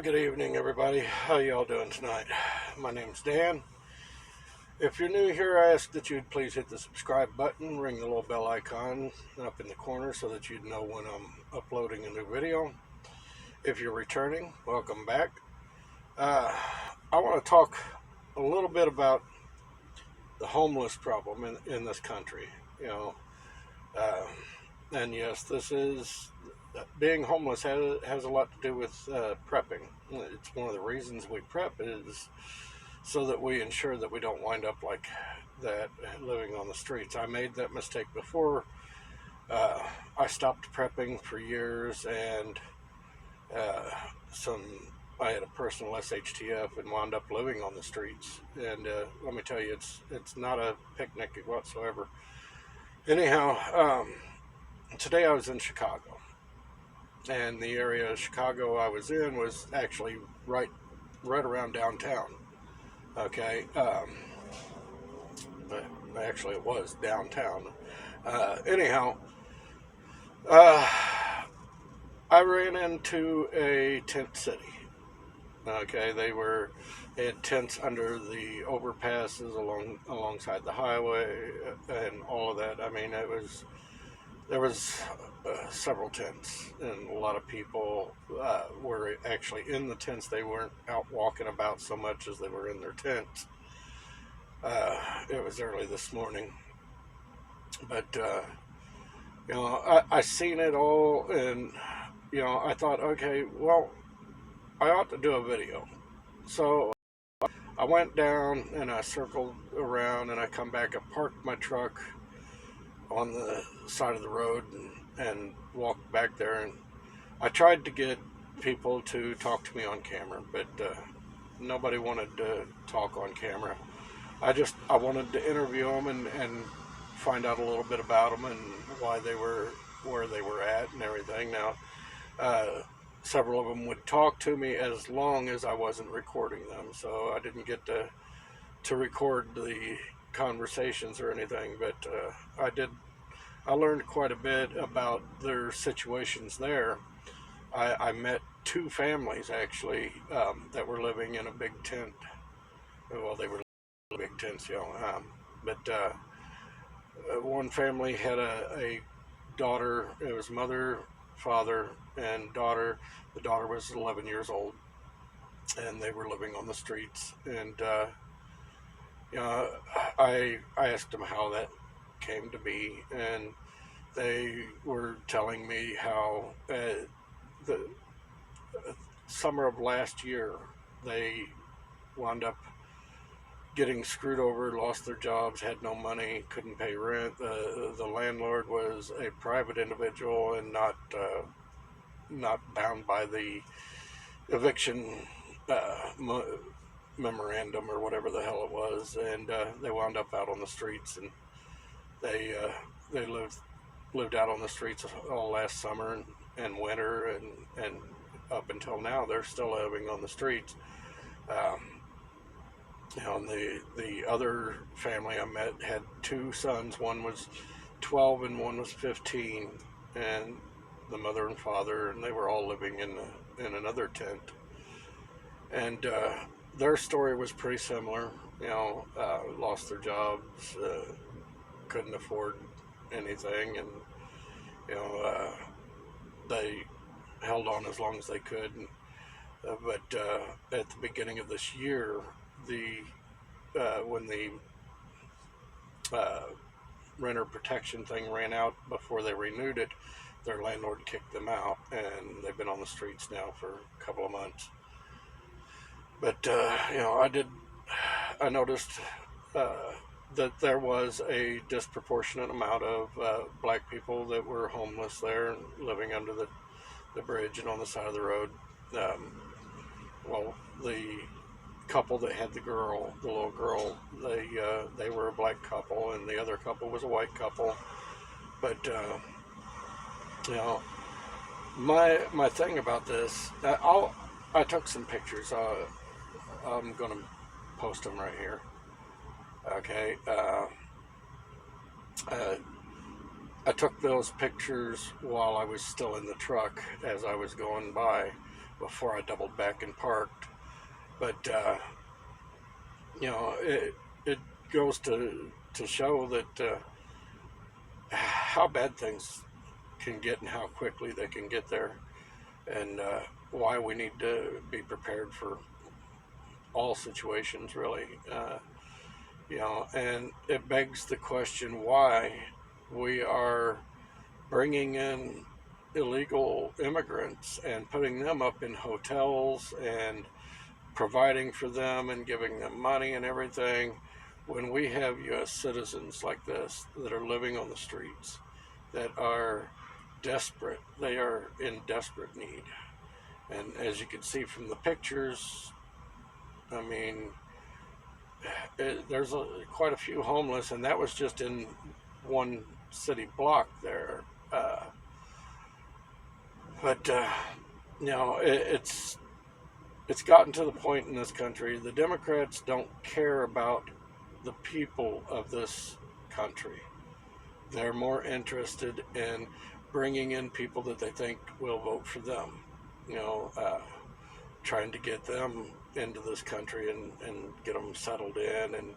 Good evening, everybody. How y'all doing tonight? My name's Dan. If you're new here, I ask that you'd please hit the subscribe button, ring the little bell icon up in the corner so that you'd know when I'm uploading a new video. If you're returning, welcome back. I want to talk a little bit about the homeless problem in this country. Uh, and yes, being homeless has a lot to do with prepping. It's one of the reasons we prep is so that we ensure that we don't wind up like that living on the streets. I made that mistake before. I stopped prepping for years, and uh, I had a personal SHTF and wound up living on the streets. And let me tell you, it's not a picnic whatsoever. Anyhow, today I was in Chicago, and the area of Chicago I was in was actually right around downtown. Okay, but actually it was downtown. Anyhow, uh, I ran into a tent city. Okay, they had tents under the overpasses alongside the highway and all of that. I mean, there was several tents, and a lot of people were actually in the tents. They weren't out walking about so much as they were in their tents. It was early this morning, but I seen it all, and I thought, okay, well, I ought to do a video. So I went down and I circled around, and I come back. I parked my truck on the side of the road and walked back there, and I tried to get people to talk to me on camera, but nobody wanted to talk on camera. I wanted to interview them and find out a little bit about them and why they were where they were at and everything. Now, several of them would talk to me as long as I wasn't recording them, so I didn't get to record the conversations or anything, but I learned quite a bit about their situations there. I met two families actually that were living in a big tent. Well, they were big tents, but one family had a daughter. It was mother, father, and daughter. The daughter was 11 years old, and they were living on the streets. And I asked them how that came to be, and they were telling me how the summer of last year they wound up getting screwed over, lost their jobs, had no money, couldn't pay rent. The landlord was a private individual and not bound by the eviction memorandum or whatever the hell it was, and they wound up out on the streets, and they lived out on the streets all last summer and winter, and up until now they're still living on the streets. And the other family I met had two sons. One was 12 and one was 15, and the mother and father, and they were all living in another tent. And their story was pretty similar. Lost their jobs, couldn't afford anything, and they held on as long as they could. But at the beginning of this year, when the renter protection thing ran out before they renewed it, their landlord kicked them out, and they've been on the streets now for a couple of months. But I noticed that there was a disproportionate amount of black people that were homeless there, living under the bridge and on the side of the road. Well, the couple that had the little girl, they were a black couple, and the other couple was a white couple. But my thing about this, I took some pictures. I'm gonna post them right here. Okay. I took those pictures while I was still in the truck as I was going by. before I doubled back and parked. But it goes to show that how bad things can get and how quickly they can get there, and why we need to be prepared for all situations, really. And it begs the question why we are bringing in illegal immigrants and putting them up in hotels and providing for them and giving them money and everything, when we have U.S. citizens like this that are living on the streets, that are desperate. They are in desperate need. And as you can see from the pictures, I mean, there's quite a few homeless, and that was just in one city block there. But it's gotten to the point in this country, the Democrats don't care about the people of this country. They're more interested in bringing in people that they think will vote for them, trying to get them into this country and get them settled in, and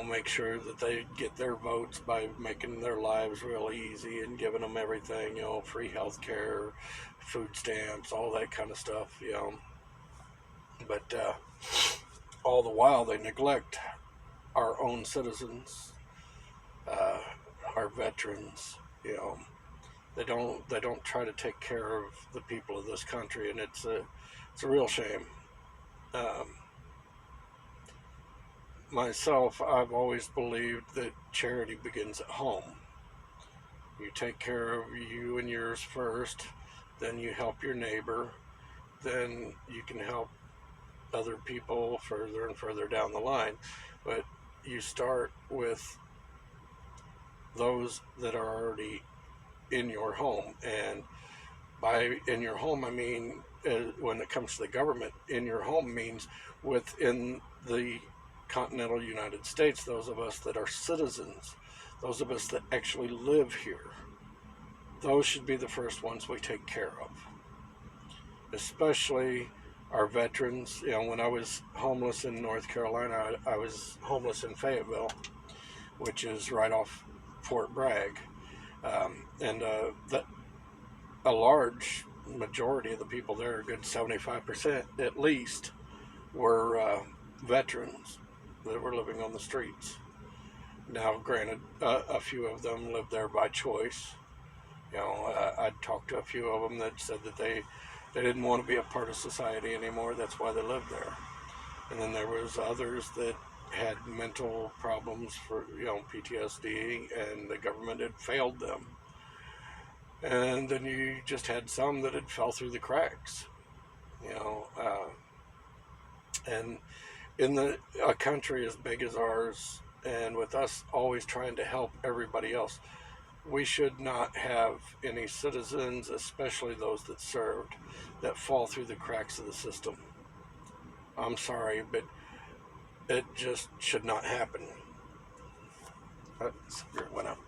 make sure that they get their votes by making their lives real easy and giving them everything, free health care, food stamps, all that kind of stuff, But all the while they neglect our own citizens, our veterans. They don't try to take care of the people of this country, and it's a real shame. Myself, I've always believed that charity begins at home. You take care of you and yours first, then you help your neighbor, then you can help other people further and further down the line. But you start with those that are already in your home, and by in your home I mean, when it comes to the government, in your home means within the continental United States, those of us that are citizens, those of us that actually live here, those should be the first ones we take care of, especially our veterans. When I was homeless in North Carolina, I was homeless in Fayetteville, which is right off Fort Bragg, and a large majority of the people there, a good 75% at least, were veterans that were living on the streets. Now, granted, a few of them lived there by choice. I talked to a few of them that said that they didn't want to be a part of society anymore. That's why they lived there. And then there was others that had mental problems for PTSD, and the government had failed them. And then you just had some that had fell through the cracks. And in a country as big as ours, and with us always trying to help everybody else, we should not have any citizens, especially those that served, that fall through the cracks of the system. I'm sorry, but it just should not happen. Spirit went up.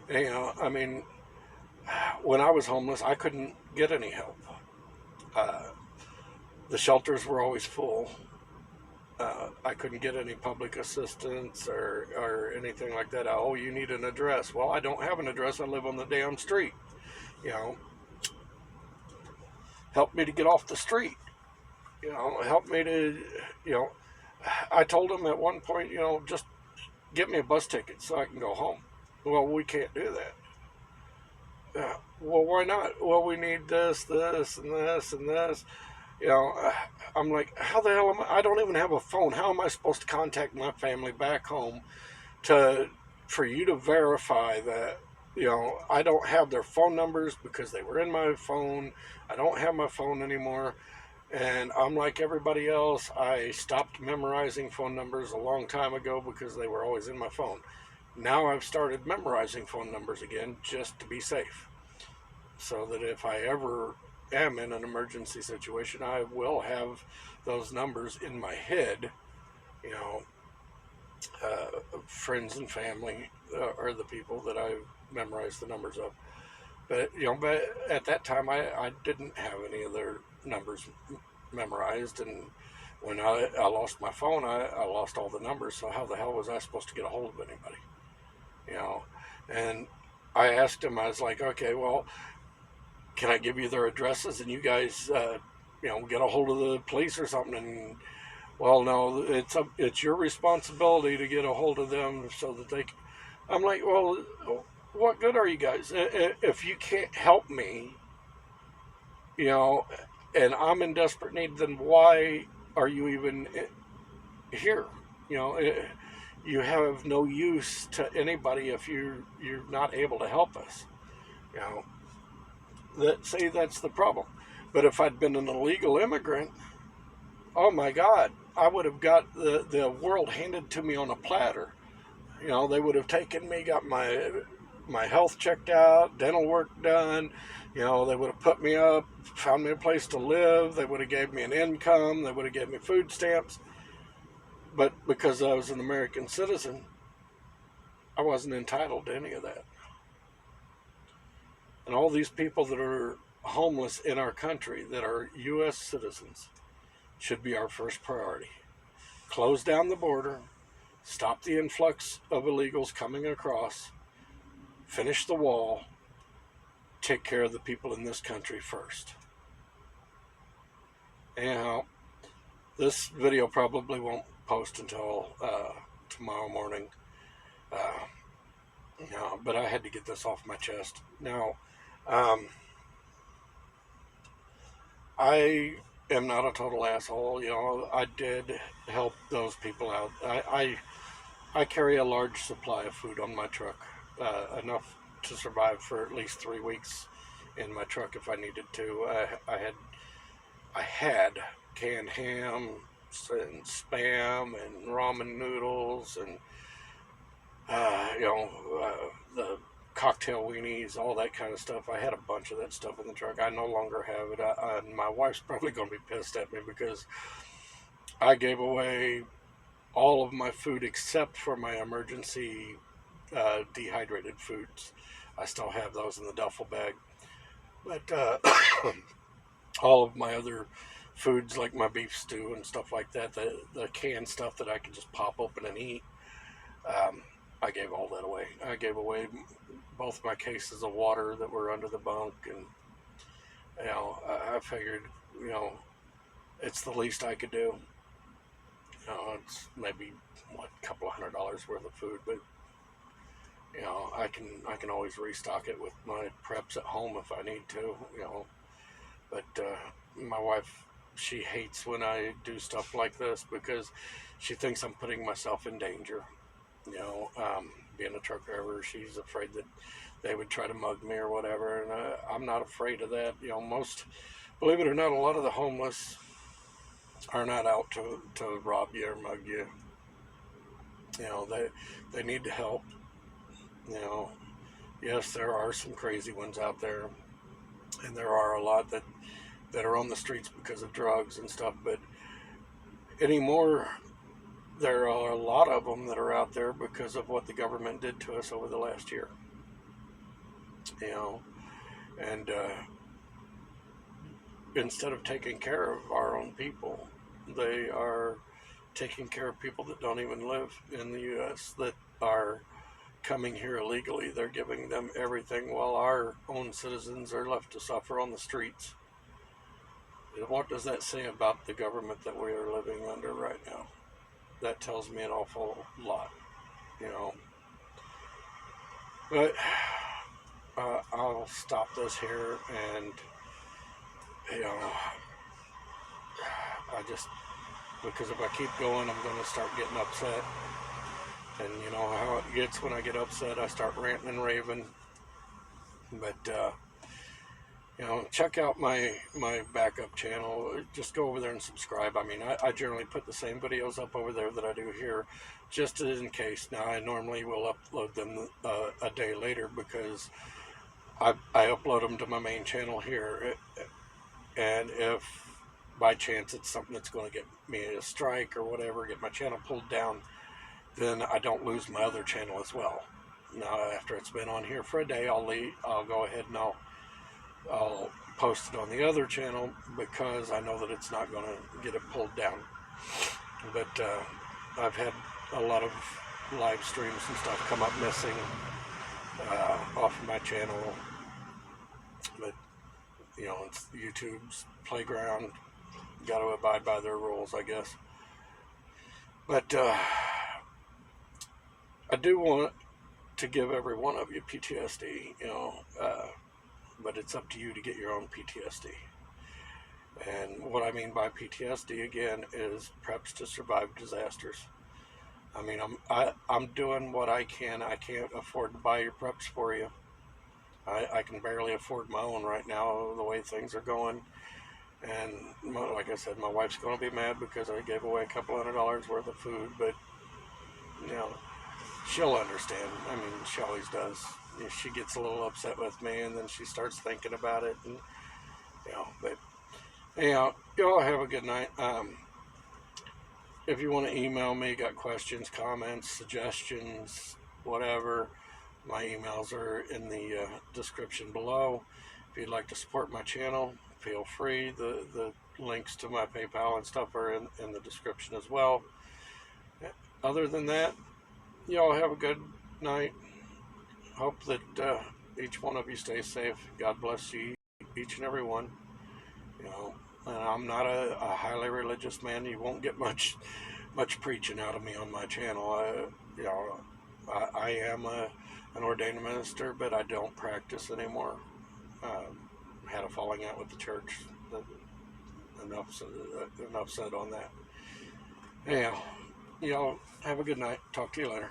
I mean, when I was homeless, I couldn't get any help. The shelters were always full. I couldn't get any public assistance or anything like that. Oh, you need an address. Well, I don't have an address. I live on the damn street. Help me to get off the street. Help me to, I told them at one point, just get me a bus ticket so I can go home. Well, we can't do that. Well, why not? Well, we need this, this, and this, and this. I'm like, how the hell am I don't even have a phone. How am I supposed to contact my family back home for you to verify that, I don't have their phone numbers because they were in my phone. I don't have my phone anymore. And I'm like everybody else. I stopped memorizing phone numbers a long time ago because they were always in my phone. Now I've started memorizing phone numbers again just to be safe, so that if I ever am in an emergency situation, I will have those numbers in my head. Friends and family are the people that I've memorized the numbers of. But but at that time, I didn't have any of their numbers memorized, and when I lost my phone, I lost all the numbers. So how the hell was I supposed to get a hold of anybody? You know, and I asked him. I was like, okay, well, can I give you their addresses and you guys, get a hold of the police or something? And well, no, it's your responsibility to get a hold of them so that they. I'm like, well, what good are you guys if you can't help me? You know, and I'm in desperate need. Then why are you even here? You know, you have no use to anybody if you're not able to help us. You know, that's the problem. But if I'd been an illegal immigrant, oh my God, I would have got the world handed to me on a platter. You know, they would have taken me, got my health checked out, dental work done. You know, they would have put me up, found me a place to live. They would have gave me an income. They would have gave me food stamps. But because I was an American citizen, I wasn't entitled to any of that. And all these people that are homeless in our country that are U.S. citizens should be our first priority. Close down the border, stop the influx of illegals coming across, finish the wall, take care of the people in this country first. Anyhow, this video probably won't post until tomorrow morning. But I had to get this off my chest. Now, I am not a total asshole. I did help those people out. I carry a large supply of food on my truck, enough to survive for at least 3 weeks in my truck if I needed to. I had canned ham and spam and ramen noodles and the cocktail weenies, all that kind of stuff. I had a bunch of that stuff in the truck. I no longer have it. And my wife's probably going to be pissed at me because I gave away all of my food except for my emergency dehydrated foods. I still have those in the duffel bag. But all of my other foods, like my beef stew and stuff like that, the canned stuff that I could just pop open and eat, I gave all that away. I gave away both my cases of water that were under the bunk, and I figured, it's the least I could do. It's maybe a couple of $100 worth of food, but I can always restock it with my preps at home if I need to. But my wife, she hates when I do stuff like this because she thinks I'm putting myself in danger. Being a truck driver, she's afraid that they would try to mug me or whatever, and I'm not afraid of that. Believe it or not, a lot of the homeless are not out to rob you or mug you. They need to help. Yes, there are some crazy ones out there, and there are a lot that are on the streets because of drugs and stuff, but anymore, there are a lot of them that are out there because of what the government did to us over the last year. And instead of taking care of our own people, they are taking care of people that don't even live in the U.S., that are coming here illegally. They're giving them everything while our own citizens are left to suffer on the streets. What does that say about the government that we are living under right now? That tells me an awful lot, But I'll stop this here, and because if I keep going, I'm going to start getting upset, and you know how it gets when I get upset. I start ranting and raving. But check out my backup channel. Just go over there and subscribe. I mean, I generally put the same videos up over there that I do here, just in case. Now, I normally will upload them a day later because I upload them to my main channel here. And if by chance it's something that's going to get me a strike or whatever, get my channel pulled down, then I don't lose my other channel as well. now after it's been on here for a day, I'll go ahead and I'll post it on the other channel because I know that it's not going to get it pulled down. But I've had a lot of live streams and stuff come up missing off of my channel. But you know, it's YouTube's playground. Got to abide by their rules, I guess. But I do want to give every one of you PTSD, you know, but it's up to you to get your own PTSD. And what I mean by PTSD again is preps to survive disasters. I mean, I'm doing what I can. I can't afford to buy your preps for you. I can barely afford my own right now, the way things are going. And like I said, my wife's going to be mad because I gave away a couple $100 worth of food, but you know, she'll understand. I mean, she always does. You know, she gets a little upset with me, and then she starts thinking about it, and you know. But anyhow, y'all have a good night. If you want to email me, got questions, comments, suggestions, whatever, my emails are in the description below. If you'd like to support my channel, feel free. The links to my PayPal and stuff are in the description as well. Other than that, y'all have a good night. Hope that each one of you stays safe. God bless you, each and every one. You know, and I'm not a highly religious man. You won't get much preaching out of me on my channel. You know, I am an ordained minister, but I don't practice anymore. Had a falling out with the church. Enough said on that. Anyhow, y'all have a good night. Talk to you later.